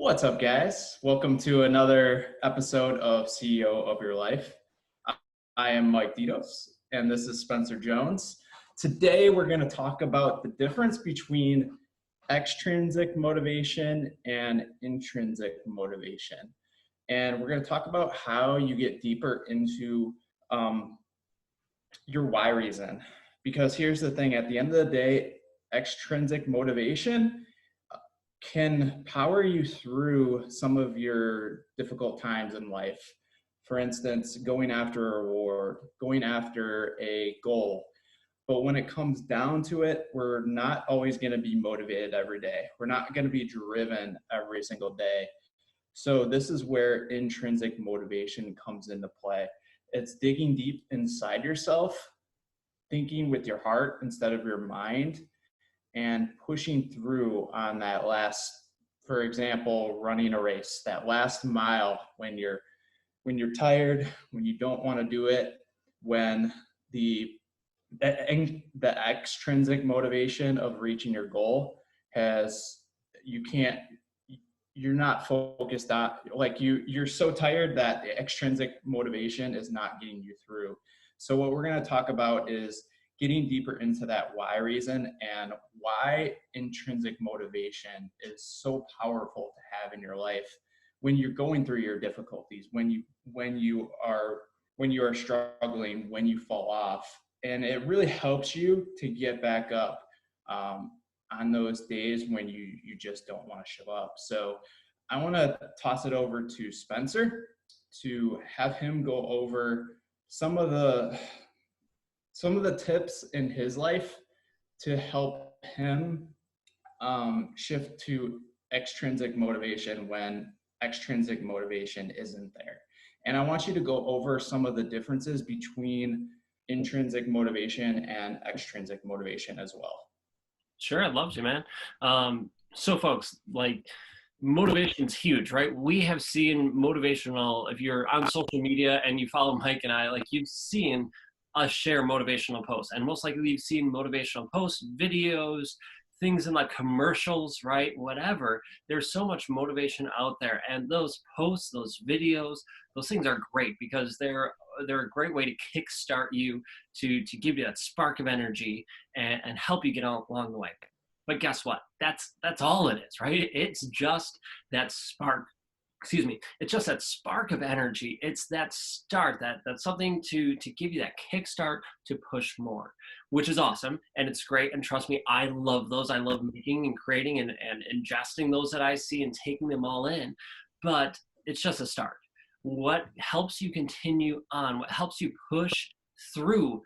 What's up, guys? Welcome to another episode of CEO of Your Life. I am Mike Ditos, and this is Spencer Jones. Today, we're going to talk about the difference between extrinsic motivation and intrinsic motivation. And we're going to talk about how you get deeper into your why reason. Because here's the thing, at the end of the day, extrinsic motivation can power you through some of your difficult times in life. For instance, going after a reward, going after a goal. But when it comes down to it, we're not always going to be motivated every day. We're not going to be driven every single day. So this is where intrinsic motivation comes into play. It's digging deep inside yourself, thinking with your heart instead of your mind, and pushing through on that last, for example, running a race, that last mile when you're tired, when you don't want to do it, when the extrinsic motivation of reaching your goal you're not focused on, like you're so tired that the extrinsic motivation is not getting you through. So what we're going to talk about is getting deeper into that why reason and why intrinsic motivation is so powerful to have in your life when you're going through your difficulties, when you are struggling, when you fall off. And it really helps you to get back up on those days when you just don't want to show up. So I want to toss it over to Spencer to have him go over some of the tips in his life to help him shift to extrinsic motivation when extrinsic motivation isn't there. And I want you to go over some of the differences between intrinsic motivation and extrinsic motivation as well. Sure, I'd love to, man. So folks, like, motivation's huge, right? We have seen motivational, if you're on social media and you follow Mike and I, like, you've seen us share motivational posts, and most likely you've seen motivational posts, videos, things in like commercials, right? Whatever. There's so much motivation out there, and those posts, those videos, those things are great because they're a great way to kickstart you, to give you that spark of energy and help you get along the way. But guess what? That's all it is, right? It's just that spark. It's just that spark of energy. It's that start, that's something to give you that kickstart to push more, which is awesome. And it's great. And trust me, I love those. I love making and creating and ingesting those that I see and taking them all in. But it's just a start. What helps you continue on, what helps you push through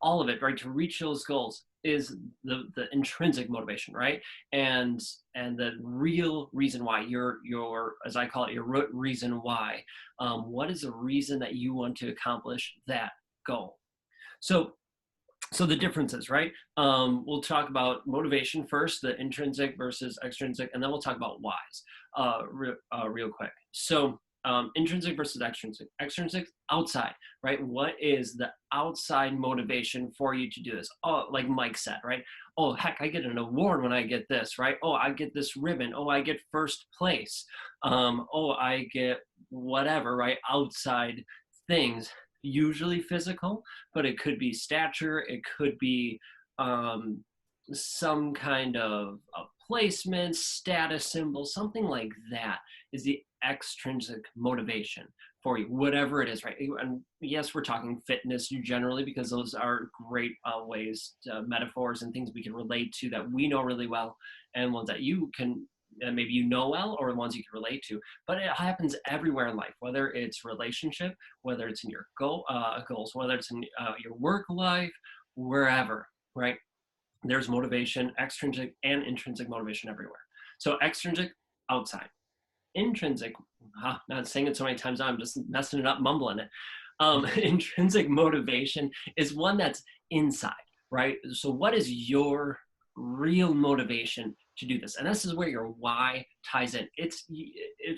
all of it, right, to reach those goals is the intrinsic motivation, right? And the real reason why, your as I call it, your root reason why. What is the reason that you want to accomplish that goal? So the differences, right? We'll talk about motivation first, the intrinsic versus extrinsic, and then we'll talk about whys real quick. So intrinsic versus extrinsic. Extrinsic, outside, right? What is the outside motivation for you to do this? Oh, like Mike said, right? Oh, heck, I get an award when I get this, right? Oh, I get this ribbon. Oh, I get first place. Oh, I get whatever, right? Outside things, usually physical, but it could be stature. It could be some kind of a placement, status symbol, something like that is the extrinsic motivation for you, whatever it is, right? And yes, we're talking fitness generally because those are great ways, metaphors and things we can relate to that we know really well, and ones that you can maybe you know well, or ones you can relate to. But it happens everywhere in life, whether it's relationship, whether it's in your goals, whether it's in your work life, wherever, right? There's motivation, extrinsic and intrinsic motivation everywhere. So extrinsic, outside. Intrinsic, not saying it so many times, I'm just messing it up, mumbling it. Intrinsic motivation is one that's inside, right? So what is your real motivation to do this? And this is where your why ties in. It's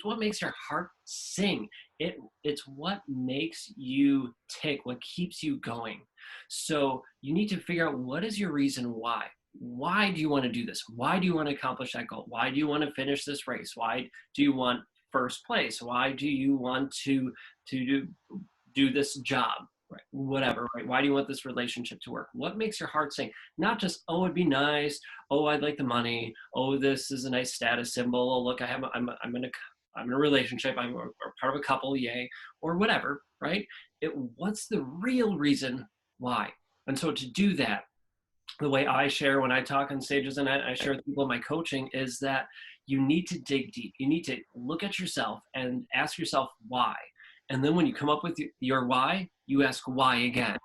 what makes your heart sing. It's what makes you tick, what keeps you going. So you need to figure out, what is your reason why? why do you want to do this? Why do you want to accomplish that goal? Why do you want to finish this race? Why do you want first place? Why do you want to do this job? Right, whatever, right? Why do you want this relationship to work? What makes your heart sing? Not just, oh, it'd be nice. Oh, I'd like the money. Oh, this is a nice status symbol. Oh, look, I'm in a relationship. I'm part of a couple, yay, or whatever, right? What's the real reason why? And so to do that, the way I share when I talk on stages and I share with people in my coaching is that you need to dig deep. You need to look at yourself and ask yourself why. And then when you come up with your why, you ask why again.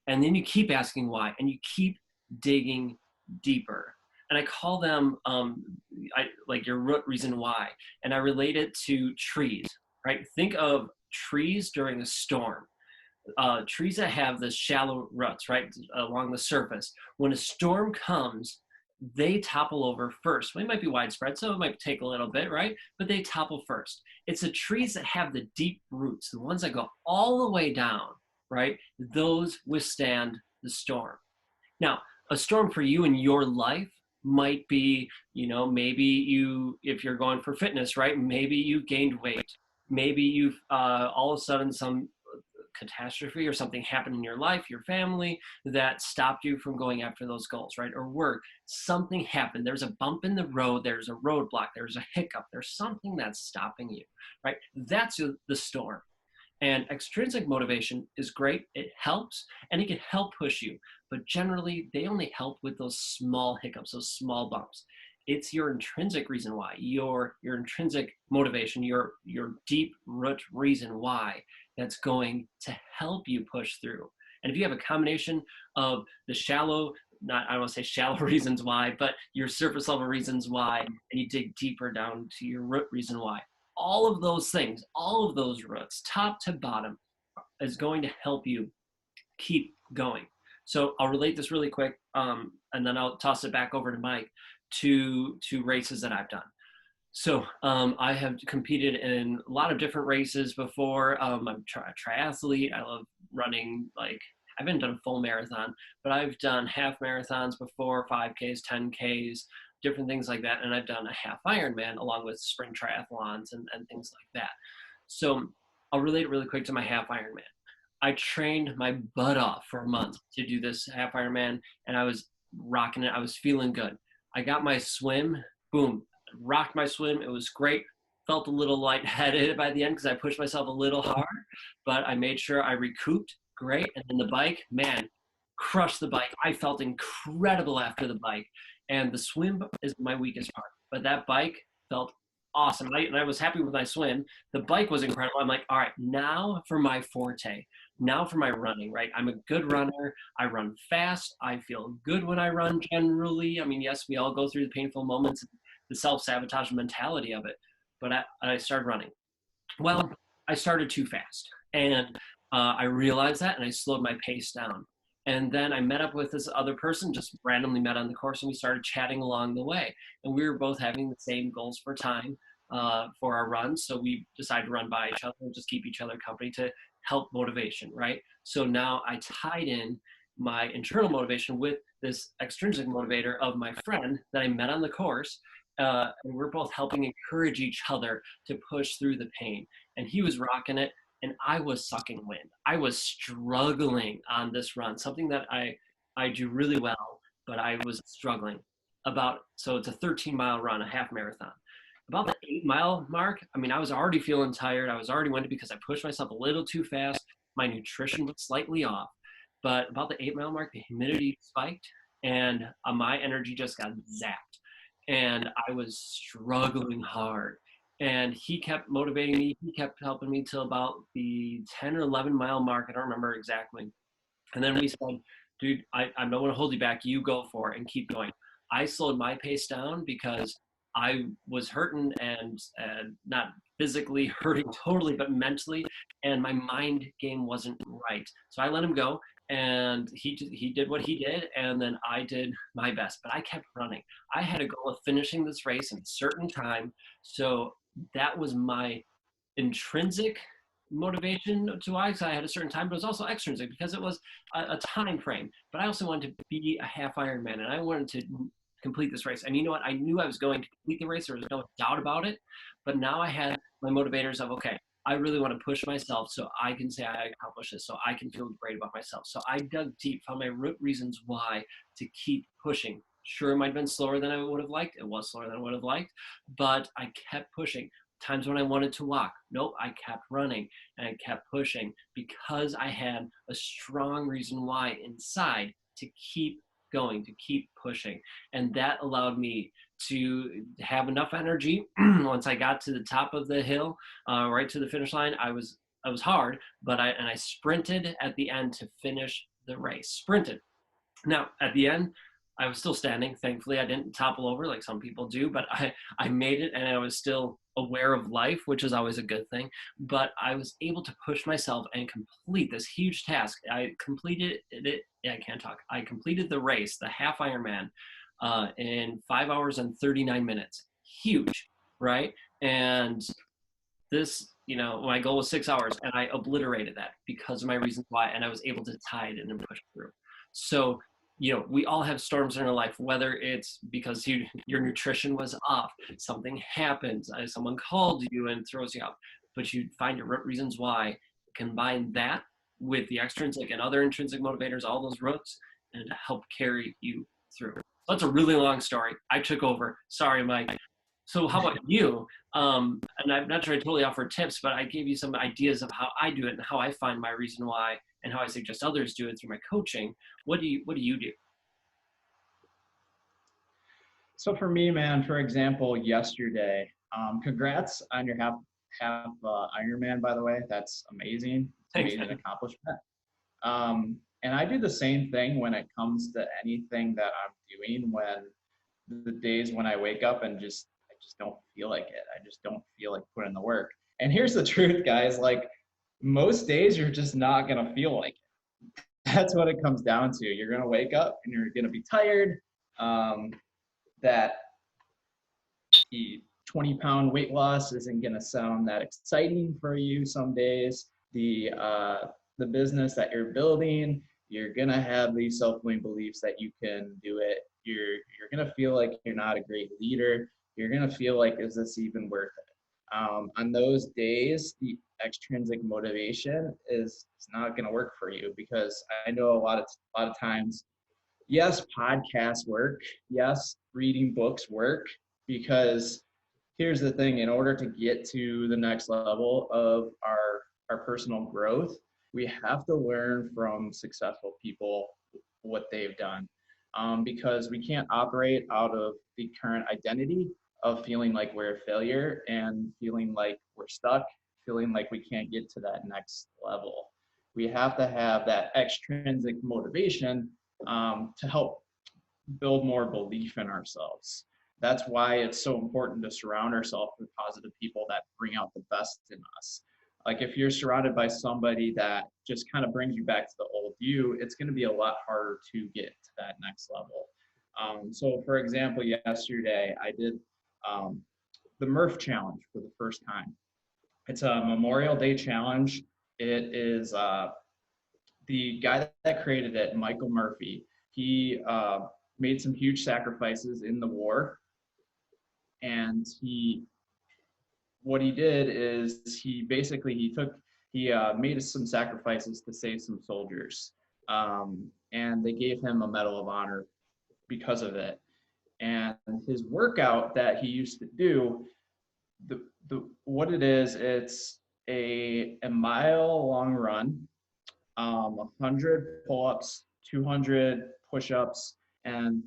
And then you keep asking why and you keep digging deeper. And I call them like your root reason why. And I relate it to trees, right? Think of trees during a storm. Trees that have the shallow roots, right, along the surface. When a storm comes, they topple over first. They might be widespread, so it might take a little bit, right? But they topple first. It's the trees that have the deep roots, the ones that go all the way down, right? Those withstand the storm. Now, a storm for you in your life might be, maybe if you're going for fitness, right? Maybe you gained weight. Maybe you've all of a sudden some catastrophe or something happened in your life, your family, that stopped you from going after those goals, right? Or work, something happened. There's a bump in the road, there's a roadblock, there's a hiccup, there's something that's stopping you, right? That's the storm. And extrinsic motivation is great. It helps and it can help push you, but generally they only help with those small hiccups, those small bumps. It's your intrinsic reason why, your intrinsic motivation, your deep root reason why that's going to help you push through. And if you have a combination of the shallow, not, I don't want to say shallow reasons why, but your surface level reasons why, and you dig deeper down to your root reason why, all of those things, all of those roots, top to bottom, is going to help you keep going. So I'll relate this really quick, and then I'll toss it back over to Mike to races that I've done. So I have competed in a lot of different races before. I'm a triathlete. I love running. Like, I haven't done a full marathon, but I've done half marathons before, 5Ks, 10Ks, different things like that. And I've done a half Ironman along with sprint triathlons and things like that. So I'll relate it really quick to my half Ironman. I trained my butt off for months to do this half Ironman, and I was rocking it. I was feeling good. I got my swim, boom, rocked my swim. It was great. Felt a little lightheaded by the end because I pushed myself a little hard, but I made sure I recouped. Great. And then the bike, man, crushed the bike. I felt incredible after the bike. And the swim is my weakest part, but that bike felt awesome. And I was happy with my swim. The bike was incredible. I'm like, all right, now for my forte. Now for my running, right? I'm a good runner. I run fast. I feel good when I run generally. I mean, yes, we all go through the painful moments, the self-sabotage mentality of it, but I started running. Well, I started too fast, and I realized that, and I slowed my pace down. And then I met up with this other person, just randomly met on the course, and we started chatting along the way. And we were both having the same goals for time for our runs, so we decided to run by each other and just keep each other company to help motivation, right? So now I tied in my internal motivation with this extrinsic motivator of my friend that I met on the course. And we're both helping encourage each other to push through the pain. And he was rocking it, and I was sucking wind. I was struggling on this run, something that I do really well, but I was struggling so it's a 13-mile run, a half marathon. About the 8-mile mark, I mean, I was already feeling tired. I was already winded because I pushed myself a little too fast. My nutrition was slightly off. But about the 8-mile mark, the humidity spiked, and my energy just got zapped. And I was struggling hard. And he kept motivating me. He kept helping me till about the 10 or 11-mile mark. I don't remember exactly. And then we said, dude, I don't want to hold you back. You go for it and keep going. I slowed my pace down because I was hurting and not physically hurting totally, but mentally, and my mind game wasn't right. So I let him go, and he did what he did, and then I did my best. But I kept running. I had a goal of finishing this race in a certain time, so that was my intrinsic motivation to why, because I had a certain time, but it was also extrinsic because it was a time frame. But I also wanted to be a half Ironman, and I wanted to complete this race. And you know what? I knew I was going to complete the race. There was no doubt about it. But now I had my motivators of, okay, I really want to push myself so I can say I accomplished this, so I can feel great about myself. So I dug deep, found my root reasons why to keep pushing. Sure, it might have been slower than I would have liked. It was slower than I would have liked, but I kept pushing. Times when I wanted to walk, nope, I kept running and I kept pushing because I had a strong reason why inside to keep going, to keep pushing. And that allowed me to have enough energy once I got to the top of the hill, right to the finish line. I was hard, but I sprinted at the end to finish the race. Sprinted. Now at the end, I was still standing. Thankfully, I didn't topple over like some people do, but I made it, and I was still aware of life, which is always a good thing. But I was able to push myself and complete this huge task. I completed it. Yeah, I can't talk. I completed the race, the half Ironman, in 5 hours and 39 minutes. Huge, right? And this, my goal was 6 hours, and I obliterated that because of my reasons why, and I was able to tie it in and push through. So, we all have storms in our life, whether it's because your nutrition was off, something happens, someone called you and throws you out, but you find your reasons why, combine that with the extrinsic and other intrinsic motivators, all those roots, and to help carry you through. So that's a really long story. I took over. Sorry, Mike. So how about you? And I'm not sure I totally offered tips, but I gave you some ideas of how I do it and how I find my reason why and how I suggest others do it through my coaching. What do you do? So for me, man, for example, yesterday, congrats on your half Ironman, by the way. That's amazing. It's an Thanks, amazing man. accomplishment. And I do the same thing when it comes to anything that I'm doing. When the days when I wake up and I just don't feel like it. I just don't feel like putting in the work. And here's the truth, guys. Like most days, you're just not gonna feel like it. That's what it comes down to. You're gonna wake up and you're gonna be tired. That 20-pound weight loss isn't going to sound that exciting for you some days. The business that you're building, you're going to have these self-limiting beliefs that you can do it. You're going to feel like you're not a great leader. You're going to feel like, is this even worth it? On those days, the extrinsic motivation is not going to work for you, because I know a lot of times, yes, podcasts work. Yes, reading books work, because here's the thing: in order to get to the next level of our personal growth, we have to learn from successful people what they've done, because we can't operate out of the current identity of feeling like we're a failure and feeling like we're stuck, feeling like we can't get to that next level. We have to have that extrinsic motivation to help build more belief in ourselves. That's why it's so important to surround ourselves with positive people that bring out the best in us. Like if you're surrounded by somebody that just kind of brings you back to the old you, it's going to be a lot harder to get to that next level. So for example, yesterday I did the Murph challenge for the first time. It's a Memorial Day challenge. It is the guy that created it, Michael Murphy. He made some huge sacrifices in the war, and what he did is he made some sacrifices to save some soldiers, and they gave him a Medal of Honor because of it. And his workout that he used to do, what it is, it's a mile long run, 100 pull-ups, 200 push-ups, and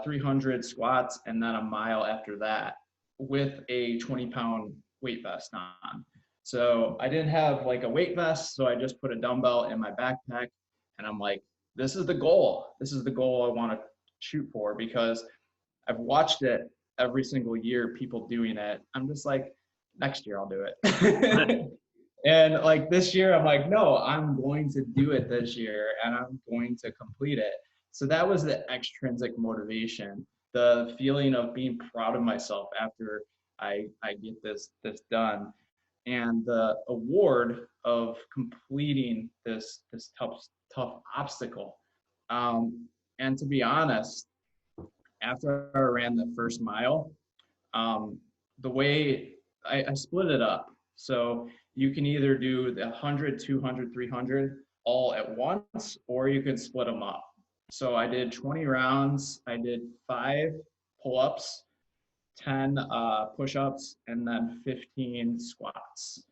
300 squats, and then a mile after that with a 20-pound weight vest on. So I didn't have like a weight vest, so I just put a dumbbell in my backpack, and I'm like, this is the goal. This is the goal I want to shoot for, because I've watched it every single year, people doing it. I'm just like, next year I'll do it. And like this year, I'm like, no, I'm going to do it this year, and I'm going to complete it. So that was the extrinsic motivation, the feeling of being proud of myself after I get this done. and the award of completing this tough obstacle. And to be honest, after I ran the first mile, um, the way I split it up. So you can either do the 100, 200, 300 all at once, or you can split them up. So I did 20 rounds. I did 5 pull-ups, 10 push-ups, and then 15 squats.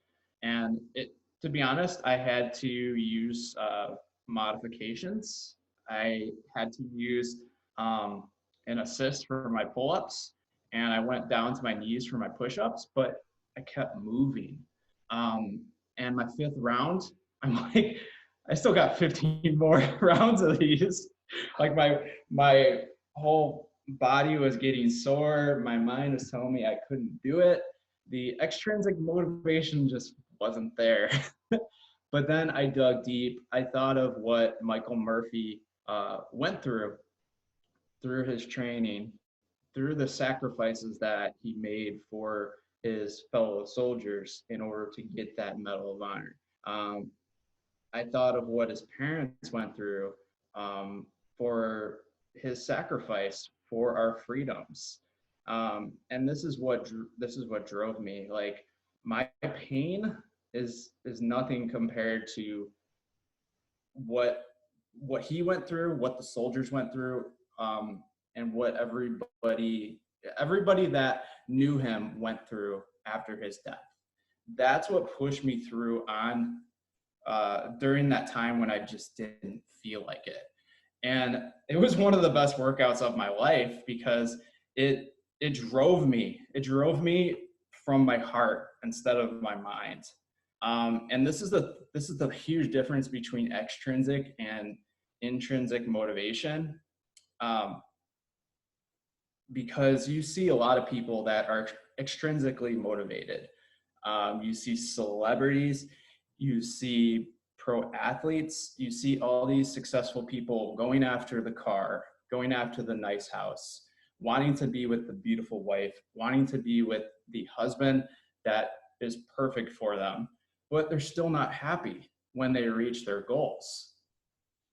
And to be honest, I had to use modifications. I had to use um, an assist for my pull-ups, and I went down to my knees for my push-ups, but I kept moving. And my 5th round, I'm like, I still got 15 more rounds of these. Like my whole body was getting sore. My mind was telling me I couldn't do it. The extrinsic motivation just wasn't there. But then I dug deep. I thought of what Michael Murphy went through his training, through the sacrifices that he made for his fellow soldiers in order to get that Medal of Honor. I thought of what his parents went through for his sacrifice for our freedoms. And this is what drove me. Like, my pain is nothing compared to what he went through, what the soldiers went through, and what everybody that knew him went through after his death. That's what pushed me through on during that time when I just didn't feel like it. And it was one of the best workouts of my life because it drove me. It drove me from my heart instead of my mind. And this is the huge difference between extrinsic and intrinsic motivation. Because you see a lot of people that are extrinsically motivated. You see celebrities, you see pro athletes, you see all these successful people going after the car, going after the nice house, wanting to be with the beautiful wife, wanting to be with the husband that is perfect for them, but they're still not happy when they reach their goals.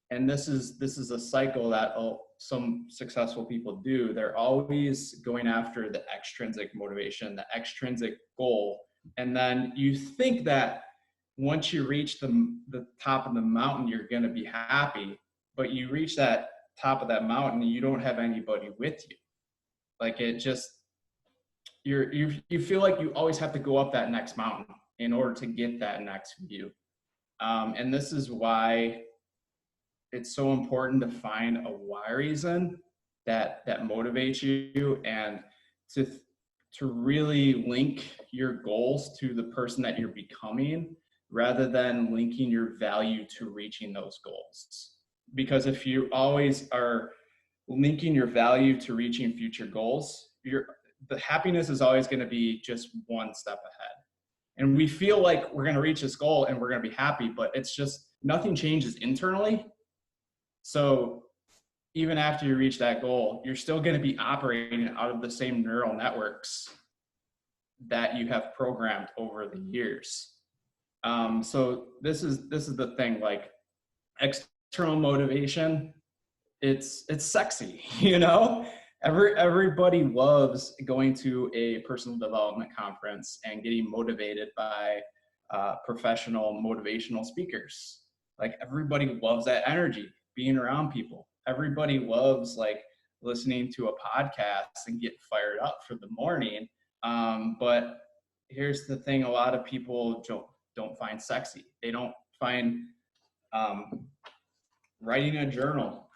And this is a cycle that some successful people do. They're always going after the extrinsic motivation, the extrinsic goal. And then you think that once you reach the top of the mountain, you're going to be happy, but you reach that top of that mountain and you don't have anybody with you. Like, it just, you feel like you always have to go up that next mountain in order to get that next view. And this is why it's so important to find a why reason that motivates you, and to really link your goals to the person that you're becoming, rather than linking your value to reaching those goals. Because if you always are linking your value to reaching future goals, the happiness is always going to be just one step ahead. And we feel like we're going to reach this goal and we're going to be happy, but it's just nothing changes internally. So even after you reach that goal, you're still going to be operating out of the same neural networks that you have programmed over the years. So this is the thing, like, external motivation, it's sexy, you know? Everybody loves going to a personal development conference and getting motivated by professional motivational speakers. Like, everybody loves that energy, being around people. Everybody loves, like, listening to a podcast and get fired up for the morning. But here's the thing: a lot of people don't find sexy. They don't find writing a journal.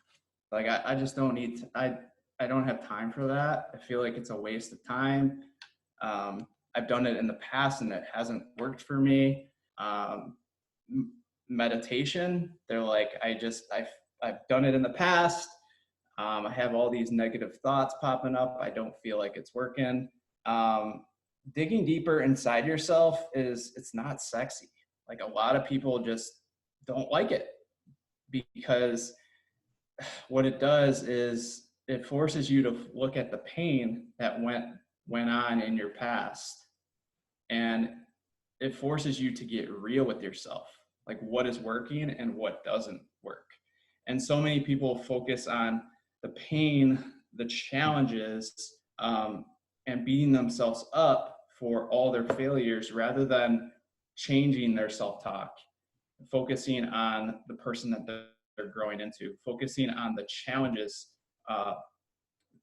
Like, I just don't need to, I don't have time for that. I feel like it's a waste of time. I've done it in the past and it hasn't worked for me. Meditation, they're like, I've done it in the past. I have all these negative thoughts popping up. I don't feel like it's working. Digging deeper inside yourself it's not sexy. Like, a lot of people just don't like it, because what it does is it forces you to look at the pain that went on in your past. And it forces you to get real with yourself, like what is working and what doesn't work. And so many people focus on the pain, the challenges, and beating themselves up for all their failures rather than changing their self-talk, focusing on the person that they're growing into, focusing on the challenges, uh,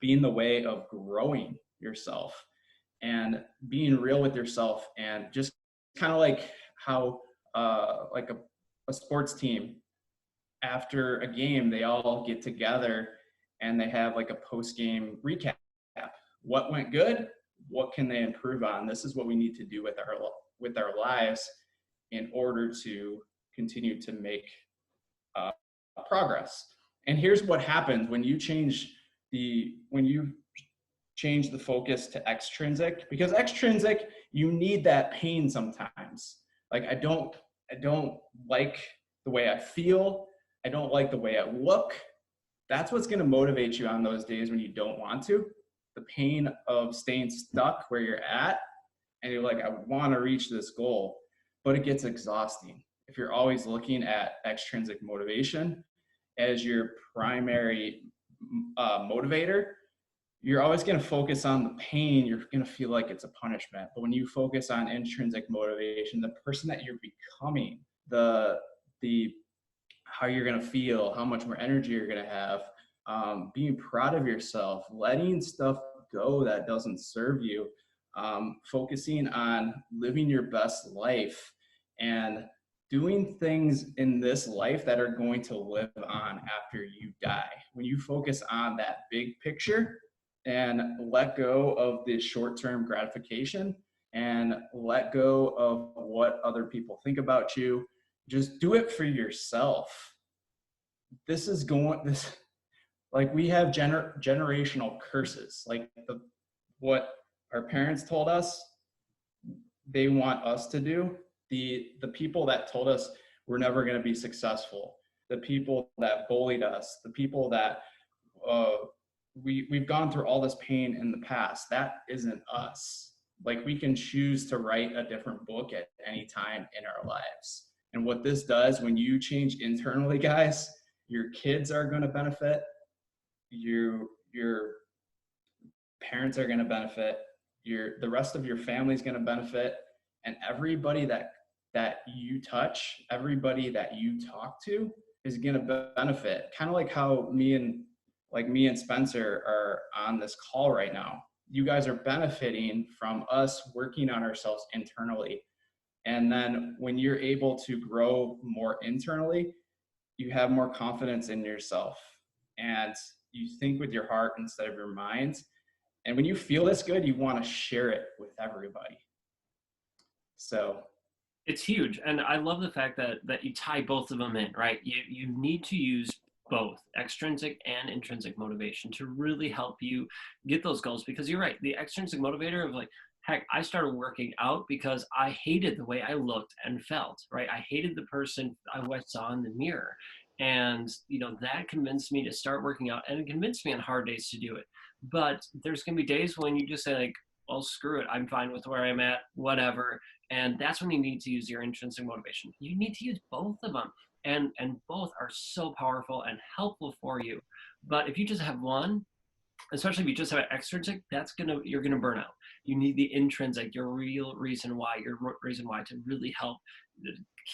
being the way of growing yourself and being real with yourself, and just kind of like how like a sports team, after a game they all get together and they have like a post-game recap. What went good? What can they improve on? This is what we need to do with our lives in order to continue to make uh, progress. And here's what happens when you change the focus to extrinsic, because extrinsic, you need that pain sometimes. Like I don't like the way I feel. I don't like the way I look. That's what's going to motivate you on those days when you don't want to. The pain of staying stuck where you're at, and you're like, I want to reach this goal, but it gets exhausting. If you're always looking at extrinsic motivation as your primary motivator, you're always going to focus on the pain. You're going to feel like it's a punishment. But when you focus on intrinsic motivation, the person that you're becoming, the how you're going to feel, how much more energy you're going to have, being proud of yourself, letting stuff go that doesn't serve you, focusing on living your best life and doing things in this life that are going to live on after you die. When you focus on that big picture and let go of the short-term gratification and let go of what other people think about you, just do it for yourself. Like we have generational curses, like what our parents told us they want us to do, the people that told us we're never going to be successful, the people that bullied us, the people that we've gone through all this pain in the past. That isn't us. Like we can choose to write a different book at any time in our lives. And what this does, when you change internally, guys, your kids are going to benefit, your parents are going to benefit, the rest of your family is going to benefit, and everybody that you touch, everybody that you talk to is going to benefit. Kind of like how me and Spencer are on this call right now. You guys are benefiting from us working on ourselves internally. And then when you're able to grow more internally, you have more confidence in yourself and you think with your heart instead of your mind. And when you feel this good, you want to share it with everybody. So it's huge. And I love the fact that you tie both of them in, right? You need to use both extrinsic and intrinsic motivation to really help you get those goals, because you're right. The extrinsic motivator of like, heck, I started working out because I hated the way I looked and felt, right? I hated the person I saw in the mirror. And, that convinced me to start working out, and it convinced me on hard days to do it. But there's going to be days when you just say like, well, screw it. I'm fine with where I'm at, whatever. And that's when you need to use your intrinsic motivation. You need to use both of them. And both are so powerful and helpful for you. But if you just have one, especially if you just have extrinsic, you're gonna burn out. You need the intrinsic, your real reason why, to really help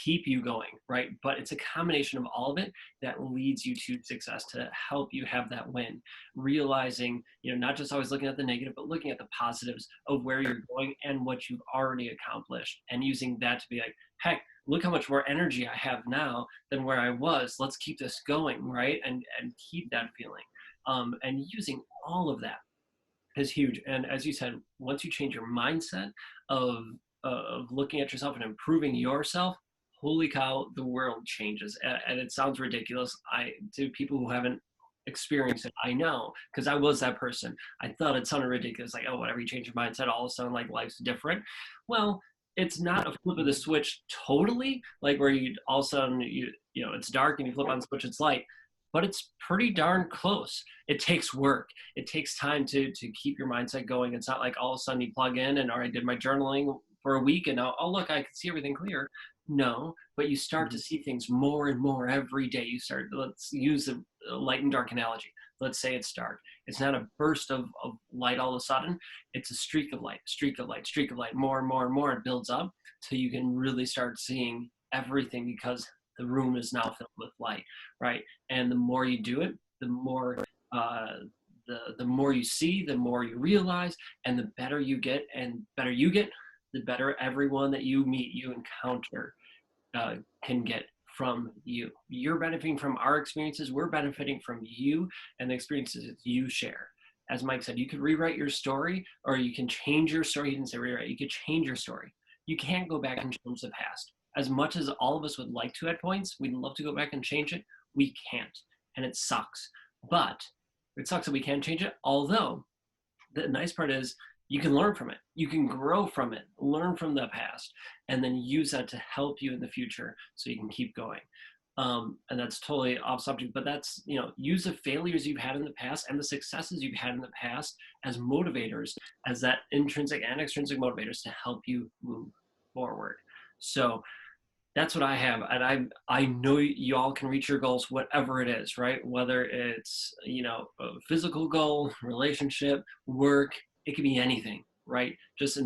keep you going, right? But it's a combination of all of it that leads you to success, to help you have that win. Realizing, not just always looking at the negative, but looking at the positives of where you're going and what you've already accomplished, and using that to be like, heck, look how much more energy I have now than where I was. Let's keep this going, right? And keep that feeling. And using all of that is huge. And as you said, once you change your mindset of looking at yourself and improving yourself, holy cow, the world changes. And it sounds ridiculous. To people who haven't experienced it, I know, because I was that person. I thought it sounded ridiculous, like, oh, whatever, you change your mindset, all of a sudden, like, life's different. Well, it's not a flip of the switch totally, like where you all of a sudden it's dark and you flip on the switch, it's light. But it's pretty darn close. It takes work. It takes time to keep your mindset going. It's not like all of a sudden you plug in and, all right, I did my journaling for a week and oh look, I can see everything clear. No, but you start to Mhm. see things more and more every day. You start, let's use a light and dark analogy. Let's say it's dark. It's not a burst of light all of a sudden. It's a streak of light, streak of light, streak of light, more and more and more. It builds up till you can really start seeing everything because the room is now filled with light, right? And the more you do it, the more uh, the more you see, the more you realize, and the better you get, and better you get, the better everyone that you meet, you encounter, uh, can get from you. You're benefiting from our experiences. We're benefiting from you and the experiences that you share. As Mike said, you could rewrite your story or you can change your story. He didn't say rewrite, you could change your story. You can't go back and change the past. As much as all of us would like to at points, we'd love to go back and change it. We can't. And it sucks. But it sucks that we can't change it. Although the nice part is you can learn from it. You can grow from it, learn from the past, and then use that to help you in the future so you can keep going. And that's totally off subject, but that's, use the failures you've had in the past and the successes you've had in the past as motivators, as that intrinsic and extrinsic motivators to help you move forward. So that's what I have, and I know y'all can reach your goals, whatever it is, right? Whether it's a physical goal, relationship, work, it could be anything, right? Just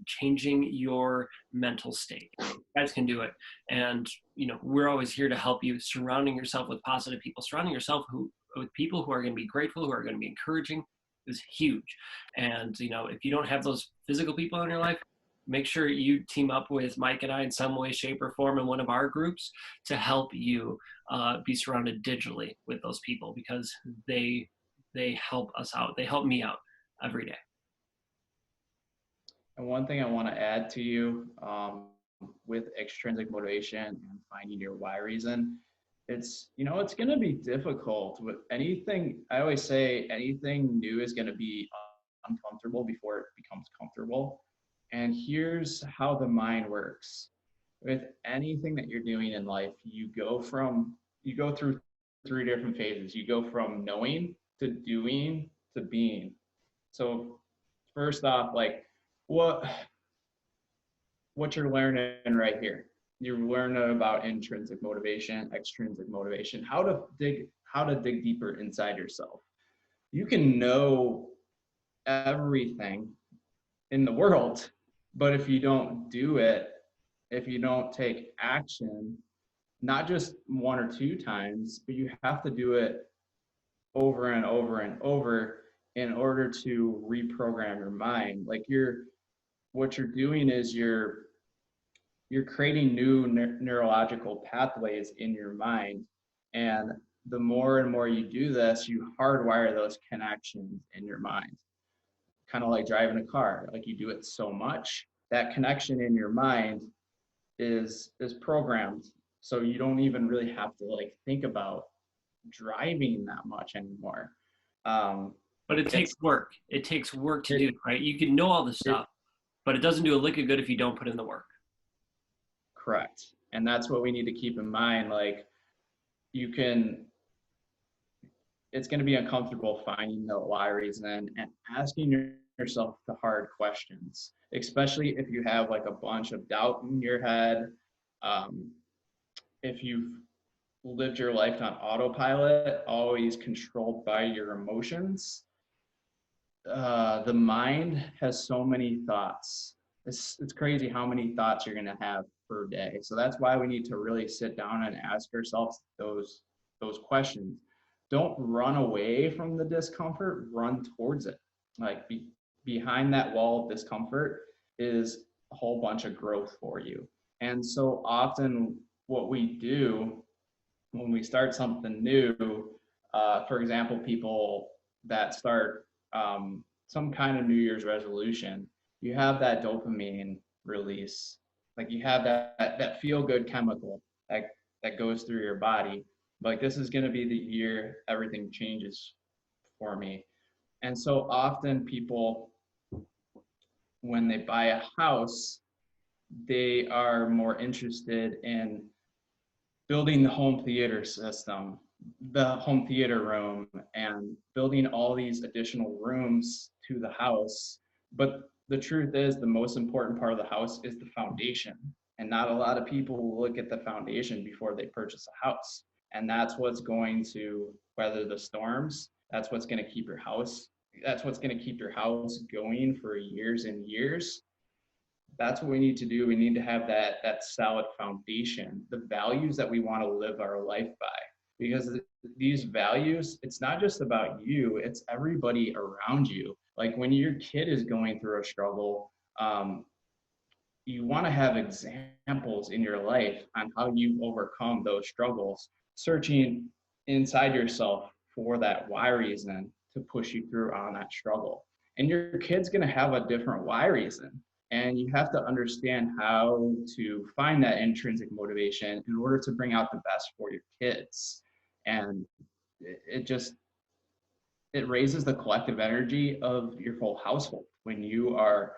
changing your mental state. You guys can do it, and we're always here to help you. Surrounding yourself with positive people, surrounding yourself with people who are going to be grateful, who are going to be encouraging, is huge. And if you don't have those physical people in your life, make sure you team up with Mike and I in some way, shape, or form in one of our groups to help you be surrounded digitally with those people, because they help us out. They help me out every day. And one thing I want to add to you, with extrinsic motivation and finding your why reason, it's going to be difficult with anything. I always say anything new is going to be uncomfortable before it becomes comfortable. And here's how the mind works. With anything that you're doing in life, you go through three different phases. You go from knowing to doing to being. So first off, like what what you're learning right here. You're learning about intrinsic motivation, extrinsic motivation, how to dig deeper inside yourself. You can know everything in the world, but if you don't do it, if you don't take action, not just one or two times, but you have to do it over and over and over in order to reprogram your mind. Like what you're doing is you're creating new neurological pathways in your mind. And the more and more you do this, you hardwire those connections in your mind. Kind of like driving a car. Like you do it so much, that connection in your mind is programmed. So you don't even really have to like think about driving that much anymore. Um, But it takes it's work. It takes work to do, it, right? You can know all this it stuff, but it doesn't do a lick of good if you don't put in the work. correct. And that's what we need to keep in mind. Like you can it's going to be uncomfortable finding the why reason and asking yourself the hard questions, especially if you have like a bunch of doubt in your head. Um, if you've lived your life on autopilot, always controlled by your emotions, the mind has so many thoughts. It's crazy how many thoughts you're going to have per day. So that's why we need to really sit down and ask ourselves those questions. Don't run away from the discomfort, run towards it. Like behind that wall of discomfort is a whole bunch of growth for you. And so often what we do when we start something new, for example, people that start some kind of New Year's resolution, you have that dopamine release, like you have that feel good chemical that goes through your body. Like this is going to be the year everything changes for me. And so often people, when they buy a house, they are more interested in building the home theater system, the home theater room, and building all these additional rooms to the house. But the truth is the most important part of the house is the foundation. And not a lot of people look at the foundation before they purchase a house. And that's what's going to weather the storms. That's what's going to keep your house. That's what's going to keep your house going for years and years. That's what we need to do. We need to have that solid foundation, the values that we want to live our life by. Because these values, it's not just about you, it's everybody around you. Like when your kid is going through a struggle, you want to have examples in your life on how you overcome those struggles, searching inside yourself for that why reason to push you through on that struggle. And your kid's going to have a different why reason. And you have to understand how to find that intrinsic motivation in order to bring out the best for your kids. And it raises the collective energy of your whole household when you are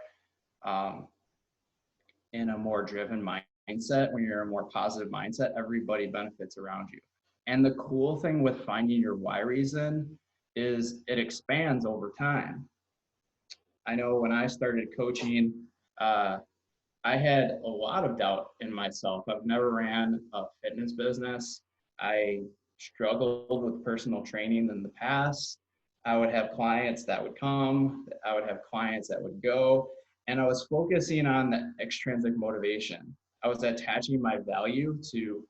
in a more driven mindset. When you're in a more positive mindset, everybody benefits around you. And the cool thing with finding your why reason is it expands over time. I know when I started coaching, I had a lot of doubt in myself. I've never ran a fitness business. I struggled with personal training in the past. I would have clients that would come, I would have clients that would go, and I was focusing on the extrinsic motivation. I was attaching my value to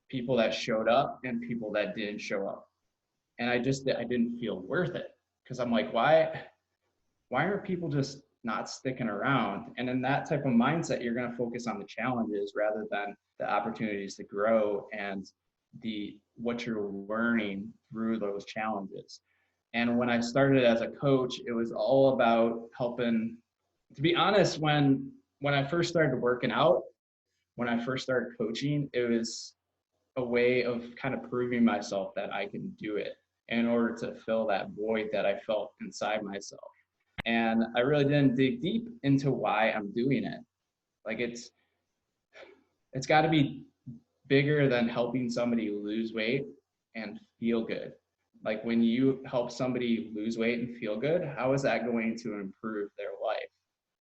people that showed up and people that didn't show up. And I didn't feel worth it because I'm like, why are people just not sticking around? And in that type of mindset, you're going to focus on the challenges rather than the opportunities to grow and what you're learning through those challenges. And when I started as a coach, it was all about helping. To be honest, when I first started working out, when I first started coaching, it was a way of kind of proving myself that I can do it in order to fill that void that I felt inside myself. And I really didn't dig deep into why I'm doing it. Like it's got to be bigger than helping somebody lose weight and feel good. Like when you help somebody lose weight and feel good, how is that going to improve their life?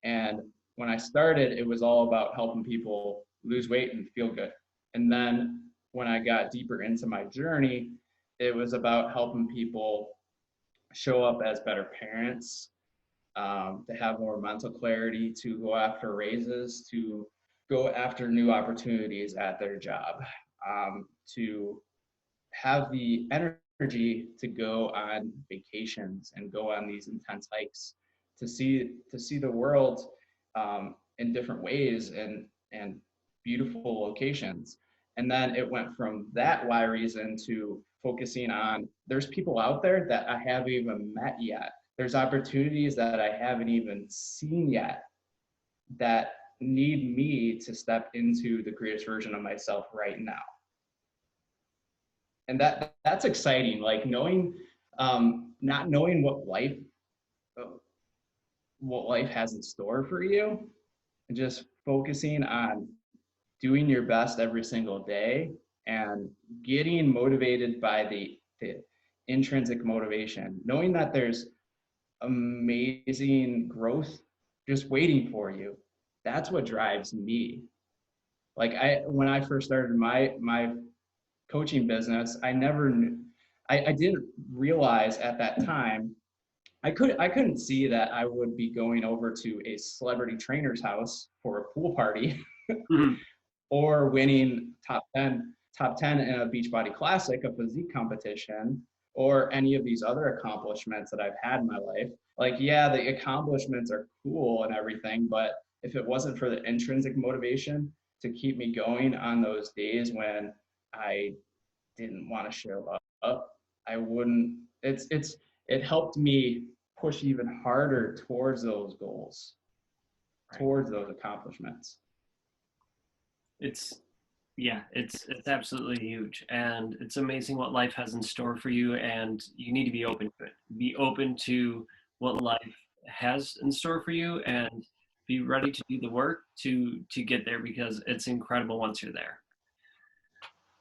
And when I started, it was all about helping people lose weight and feel good. And then when I got deeper into my journey, it was about helping people show up as better parents, to have more mental clarity, to go after raises, to go after new opportunities at their job, to have the energy to go on vacations and go on these intense hikes, to see the world in different ways and beautiful locations. And then it went from that why reason to focusing on there's people out there that I haven't even met yet. There's opportunities that I haven't even seen yet that need me to step into the greatest version of myself right now. And that's exciting. Like knowing, not knowing what life has in store for you, and just focusing on doing your best every single day and getting motivated by the intrinsic motivation, knowing that there's amazing growth just waiting for you. That's what drives me. Like when I first started my coaching business, I never knew, I didn't realize at that time, I couldn't see that I would be going over to a celebrity trainer's house for a pool party Mhm. or winning top 10 in a Beachbody Classic, a physique competition, or any of these other accomplishments that I've had in my life. Like, yeah, the accomplishments are cool and everything, but if it wasn't for the intrinsic motivation to keep me going on those days when I didn't want to show up, I wouldn't. It helped me push even harder towards those goals, Right. towards those accomplishments. It's absolutely huge, and it's amazing what life has in store for you, and you need to be open to it. Be open to what life has in store for you, and be ready to do the work to get there, because it's incredible once you're there.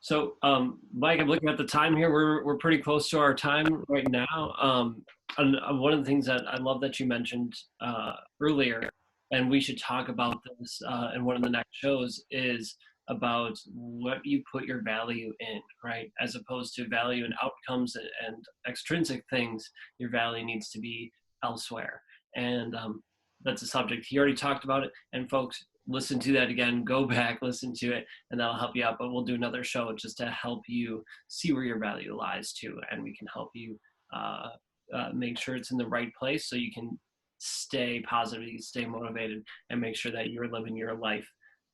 So, Mike, I'm looking at the time here. We're pretty close to our time right now. And one of the things that I love that you mentioned earlier, and we should talk about this in one of the next shows, is about what you put your value in, right? As opposed to value and outcomes and extrinsic things, your value needs to be elsewhere. And that's a subject. He already talked about it. And folks, listen to that again, go back, listen to it, and that'll help you out. But we'll do another show just to help you see where your value lies too. And we can help you make sure it's in the right place so you can stay positive, stay motivated, and make sure that you're living your life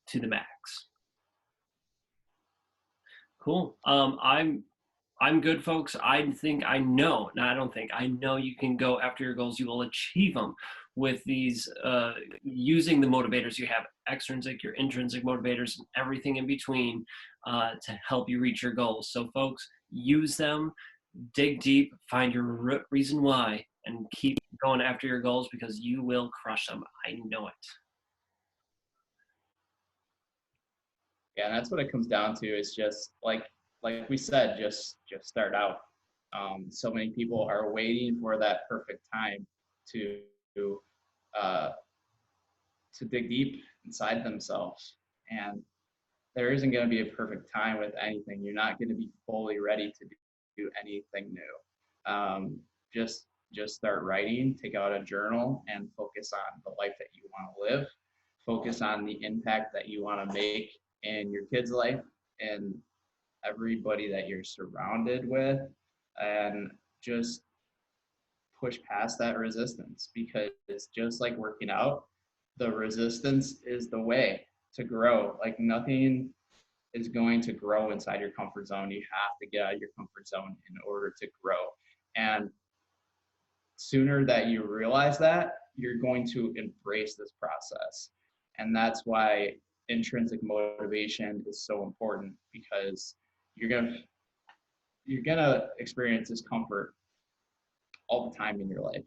to the max. Cool. I'm good, folks. I think I know. No, I don't think I know you can go after your goals. You will achieve them with these using the motivators you have, extrinsic, your intrinsic motivators, and everything in between to help you reach your goals. So, folks, use them. Dig deep, find your reason why, and keep going after your goals because you will crush them. I know it. Yeah, and that's what it comes down to is just like we said, just start out. So many people are waiting for that perfect time to uh, to dig deep inside themselves, and there isn't going to be a perfect time with anything. You're not going to be fully ready to do anything new. Just start writing, take out a journal, and focus on the life that you want to live. Focus on the impact that you want to make in your kid's life and everybody that you're surrounded with, and just push past that resistance, because it's just like working out. The resistance is the way to grow. Like nothing is going to grow inside your comfort zone. You have to get out of your comfort zone in order to grow. And sooner that you realize that, you're going to embrace this process. And that's why intrinsic motivation is so important, because you're gonna experience discomfort all the time in your life.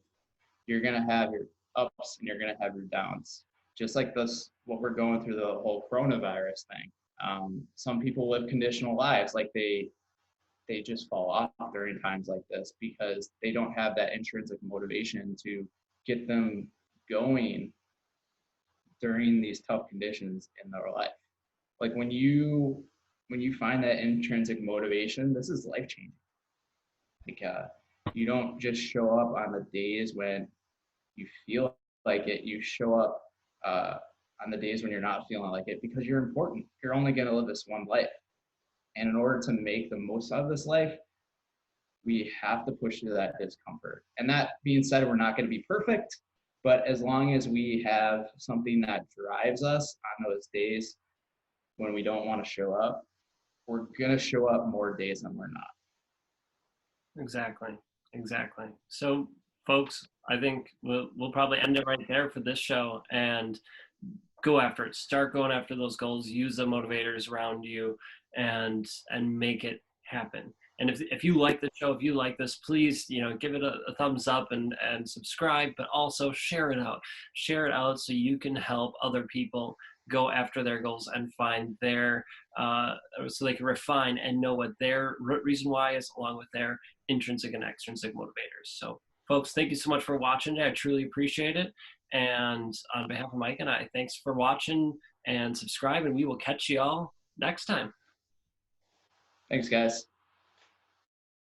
You're gonna have your ups and you're gonna have your downs. Just like this, what we're going through, the whole coronavirus thing. Some people live conditional lives, like they just fall off during times like this because they don't have that intrinsic motivation to get them going during these tough conditions in their life. Like when you find that intrinsic motivation, this is life changing. Like you don't just show up on the days when you feel like it. You show up on the days when you're not feeling like it, because you're important. You're only going to live this one life. And in order to make the most out of this life, we have to push through that discomfort. And that being said, we're not going to be perfect, but as long as we have something that drives us on those days when we don't want to show up, we're going to show up more days than we're not. Exactly. So, folks, I think we'll probably end it right there for this show, and go after it. Start going after those goals. Use the motivators around you, and make it happen. And if you like the show, if you like this, please, give it a thumbs up and subscribe, but also share it out. Share it out so you can help other people go after their goals and find their, so they can refine and know what their reason why is, along with their intrinsic and extrinsic motivators. So, folks, thank you so much for watching today. I truly appreciate it. And on behalf of Mike and I, thanks for watching and subscribe, and we will catch you all next time. Thanks, guys.